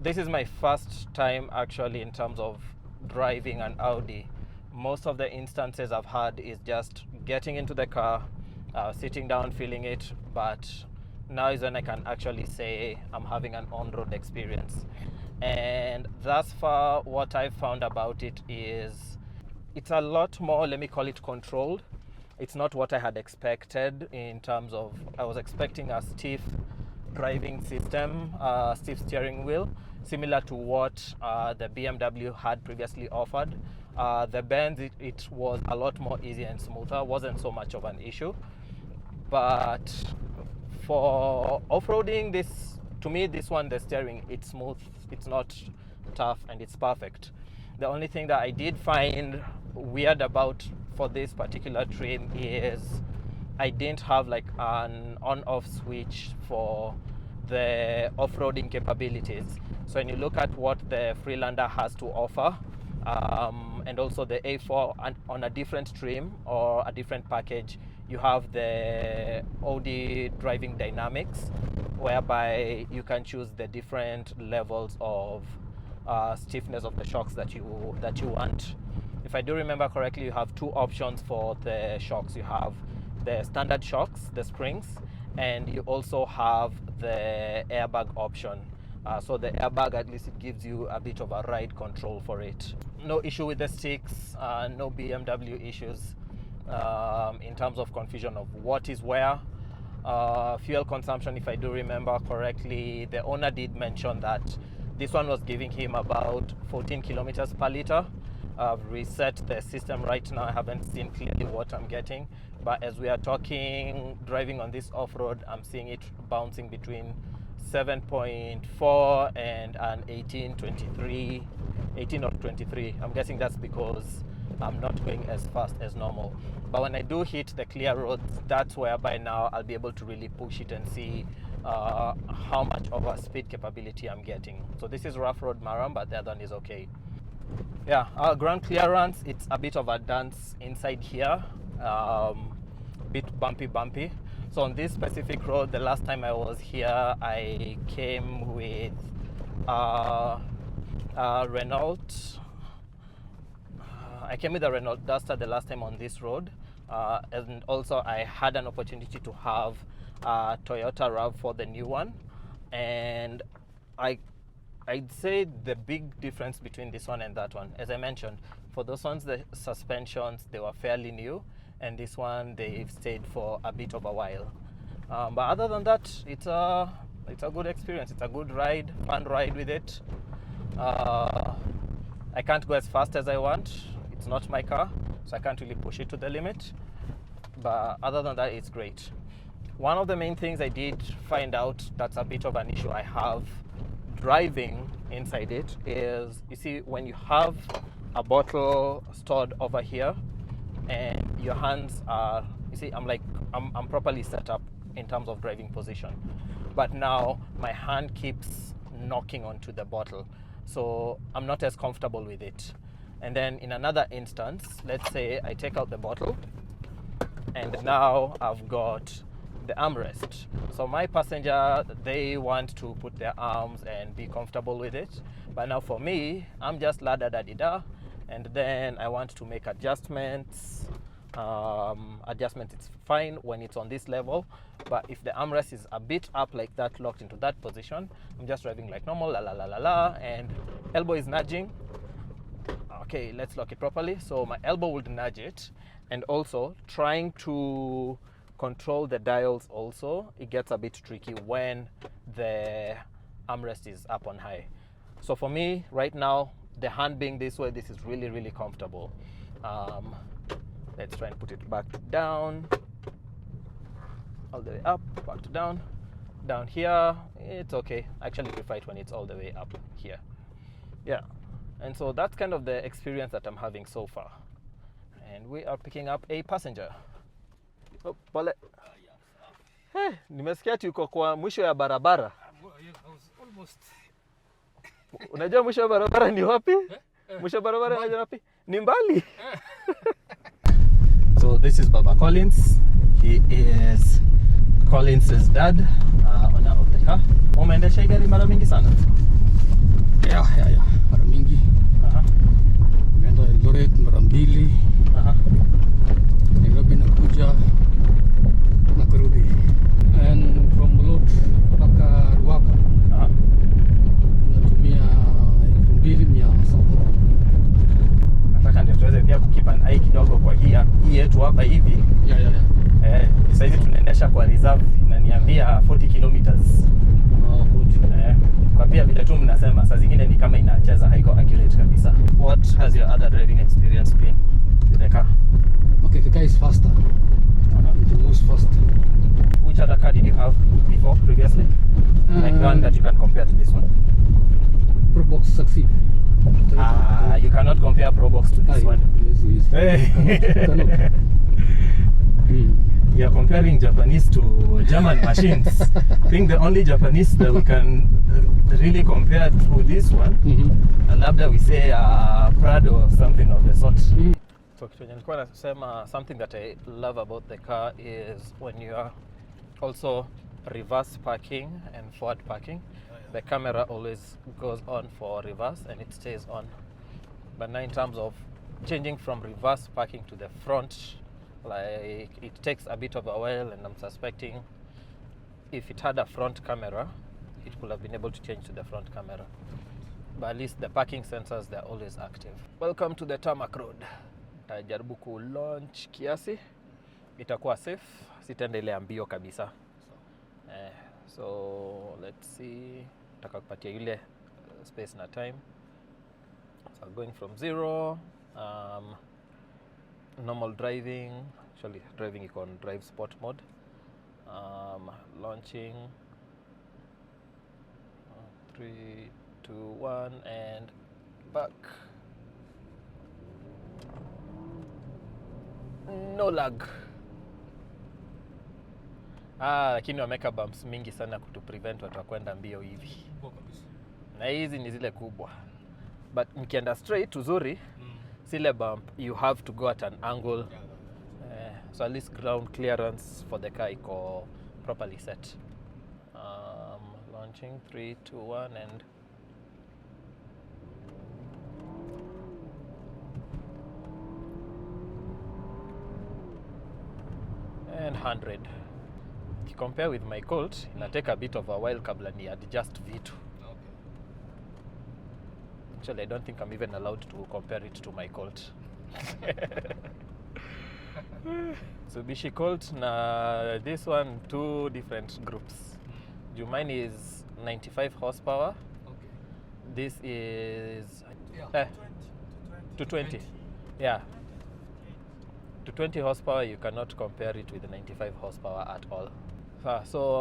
this is my first time actually in terms of driving an Audi. Most of the instances I've had is just getting into the car, sitting down, feeling it, but now is when I can actually say I'm having an on-road experience. And thus far, what I've found about it is it's a lot more, let me call it, controlled. It's not what I had expected in terms of, I was expecting a stiff driving system, stiff steering wheel, similar to what the BMW had previously offered. The Benz, it was a lot more easy and smoother, wasn't so much of an issue. But for off-roading, to me, this one, the steering, it's smooth, it's not tough, and it's perfect. The only thing that I did find weird about for this particular trim is I didn't have like an on-off switch for the off-roading capabilities. So when you look at what the Freelander has to offer, and also the A4 on a different trim or a different package, you have the Audi driving dynamics, whereby you can choose the different levels of stiffness of the shocks that you want. If I do remember correctly, you have two options for the shocks. You have the standard shocks, the springs, and you also have the airbag option. So the airbag, at least it gives you a bit of a ride control for it. No issue with the sticks, no BMW issues in terms of confusion of what is where. Fuel consumption, if I do remember correctly, the owner did mention that this one was giving him about 14 kilometers per liter. I've reset the system right now. I haven't seen clearly what I'm getting, but as we are talking, driving on this off-road, I'm seeing it bouncing between 7.4 and an 18 or 23. I'm guessing that's because I'm not going as fast as normal. But when I do hit the clear roads, that's where by now I'll be able to really push it and see how much of a speed capability I'm getting. So this is rough road Maram, but the other one is okay. Yeah, our ground clearance, it's a bit of a dance inside here, bit bumpy. So on this specific road, the last time I was here, I came with Renault. I came with a Renault Duster the last time on this road, and also I had an opportunity to have a Toyota RAV4, the new one, and I'd say the big difference between this one and that one, as I mentioned, for those ones, the suspensions, they were fairly new, and this one, they've stayed for a bit of a while. But other than that, it's a good experience. It's a good ride, fun ride with it. I can't go as fast as I want. It's not my car, so I can't really push it to the limit. But other than that, it's great. One of the main things I did find out that's a bit of an issue I have driving inside it is, you see, when you have a bottle stored over here and your hands are, you see, I'm properly set up in terms of driving position, but now my hand keeps knocking onto the bottle, so I'm not as comfortable with it. And then in another instance, let's say I take out the bottle and now I've got the armrest. So my passenger, they want to put their arms and be comfortable with it, but now for me, I'm just la da da di da, and then I want to make adjustments. It's fine when it's on this level, but if the armrest is a bit up like that, locked into that position, I'm just driving like normal, la la la la la, and elbow is nudging. Okay, let's lock it properly. So my elbow would nudge it, and also trying to control the dials also, it gets a bit tricky when the armrest is up on high. So for me right now, the hand being this way, this is really, really comfortable. Let's try and put it back to down, all the way up, back to down. Down here, it's okay. I actually prefer it when it's all the way up here. Yeah, and so that's kind of the experience that I'm having so far. And we are picking up a passenger. Oh, pole. Hey, nimesikia ati uko kwa mwisho ya barabara. Almost. Unajua mwisho ya barabara ni wapi? Mwisho ya barabara ni wapi? Ni mbali. So this is Baba Collins. He is Collins's dad, owner of the car. Umeendesha gari mara mingi sana? Ya, mara mingi. Nimeenda Eldoret mara mbili. Nairobi nakuja na kurudi. And from Mulot mpaka Ruaka. Natumia 2,700. Nataka ndio tuweze pia kukeep an eye kidogo kwa hii yetu hapa hivi. Sasa hivi tunaendesha kwa reserve inaniambia 40 kilometers. 40. Kwa pia vile tu mnasema saa zingine ni kama inacheza haiko accurate kabisa. What has your other driving experience been with the car? Okay, the car is faster. It moves faster. Which other car did you have before, previously? Like the one that you can compare to this one? Probox Succeed. You cannot compare Probox to this one. Yes. Cannot. You are comparing Japanese to German machines. I think the only Japanese that we can really compare to this one, labda we say Prado or something of the sort. So kitu nilikuwa nasema, something that I love about the car is when you are also reverse parking and forward parking, the camera always goes on for reverse and it stays on. But now in terms of changing from reverse parking to the front, like it takes a bit of a while, and I'm suspecting if it had a front camera, it could have been able to change to the front camera. But at least the parking sensors, they're always active. Welcome to the tarmac road. Tajaribu ku launch kiasi, itakuwa safe, sitaendelea mbio kabisa. So let's see, nataka kupatia yule space na time. So going from 0, normal driving, actually driving iko on drive sport mode. Launching 3, 2, 1 and back. No lag. Lakini wameka bumps mingi sana kutu prevent watu kwenda mbio hivi. Na hizi ni zile kubwa. But mkienda straight uzuri, zile bump you have to go at an angle. So at least ground clearance for the car iko properly set. Launching 3, 2, 1 and 100. If you compare with my Colt, it'll take a bit of a while kabla ni adjust vitu. Actually, I don't think I'm even allowed to compare it to my Colt. So Bishi Colt na this one, 2 different groups. Mine is 95 horsepower. This is 220. Yeah. To 20 horsepower, you cannot compare it with the 95 horsepower at all. So